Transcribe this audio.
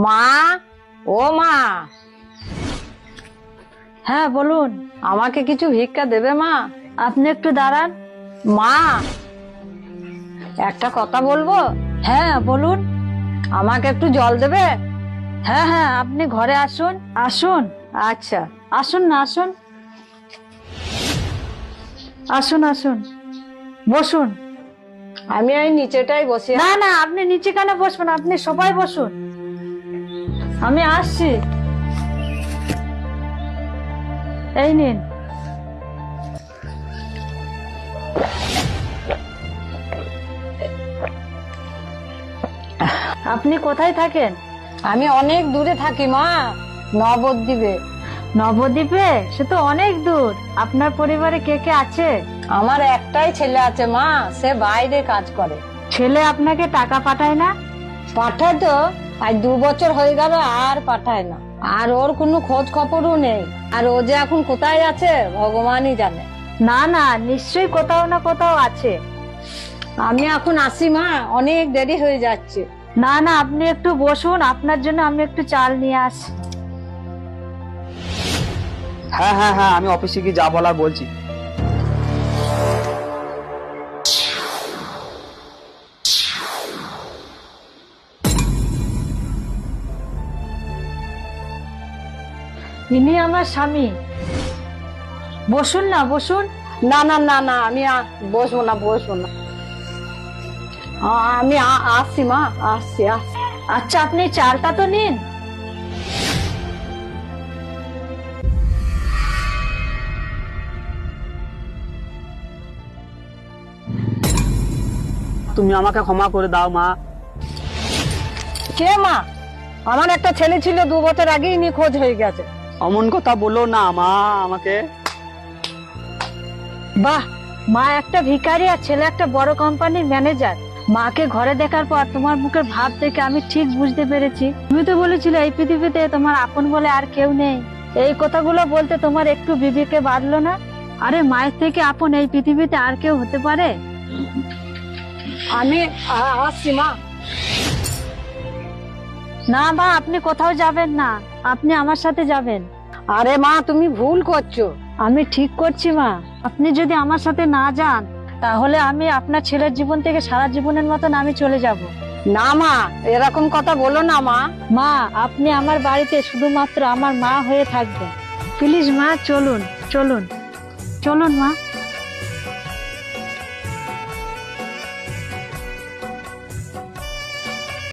মা, ও মা। হ্যাঁ বলুন। আমাকে কিছু ভিক্ষা দেবে মা? আপনি একটু দাঁড়ান। মা, একটা কথা বলবো। হ্যাঁ বলুন। আমাকে একটু জল দেবে? হ্যাঁ হ্যাঁ, আপনি ঘরে আসুন। আসুন। আচ্ছা। আসুন না, আসুন। আসুন আসুন, বসুন। আমি এই নিচেটাই বসি। না না, আপনি নিচে কেন বসবেন? আপনি সবাই বসুন, আমি আসছি। এই নিন। আপনি কোথায় থাকেন? আমি অনেক দূরে থাকি মা, নবদ্বীপে। নবদ্বীপে? সে তো অনেক দূর। আপনার পরিবারে কে কে আছে? আমার একটাই ছেলে আছে মা, সে বাইরে কাজ করে। ছেলে আপনাকে টাকা পাঠায় না? পাঠায় তো, আজ 2 বছর হয়ে গেল আর পাঠায় না। আর ওর কোনো খোঁজ খবরও নেই। আর ও যে এখন কোথায় আছে ভগবানই জানে। না না, নিশ্চয়ই কোথাও না কোথাও আছে। আমি এখন আসি মা, অনেক দেরি হয়ে যাচ্ছে। না না, আপনি একটু বসুন, আপনার জন্য আমি একটু চাল নিয়ে আসি। হ্যাঁ হ্যাঁ হ্যাঁ, আমি অফিসে গিয়ে যা বলার বলছি। ইনি আমার স্বামী। বসুন না, বসুন। না না না না, আমি বসবো না, বসবো না। আমি আসছি মা, আসছি আসছি। আচ্ছা, আপনি চালটা তো নিন। তুমি আমাকে ক্ষমা করে দাও মা। কে মা? আমার একটা ছেলে ছিল, 2 বছর আগেই নিখোঁজ হয়ে গেছে। অমন কথা বলো না মা আমাকে। বাহ, মা একটা ভিখারি আর ছেলে একটা বড় কোম্পানির ম্যানেজার। মাকে ঘরে দেখার পর তোমার মুখের ভাব দেখে আমি ঠিক বুঝতে পেরেছি। তুমি তো বলেছিলে এই পৃথিবীতে তোমার আপন বলে আর কেউ নেই। এই কথাগুলো বলতে তোমার একটু বিবেকে বাঁধলো না? আরে, মায়ের থেকে আপন এই পৃথিবীতে আর কেউ হতে পারে? আমি আসছি মা। না মা, আপনি কোথাও যাবেন না, আপনি আমার সাথে যাবেন। আরে মা, তুমি ভুল করছো। আমি ঠিক করছি মা। আপনি যদি আমার সাথে না যান, তাহলে আমি আপনার ছেলের জীবন থেকে সারা জীবনের মতন আমি চলে যাব। না মা, এরকম কথা বলো না মা। মা, আপনি আমার বাড়িতে শুধুমাত্র আমার মা হয়ে থাকবেন। প্লিজ মা, চলুন চলুন চলুন মা।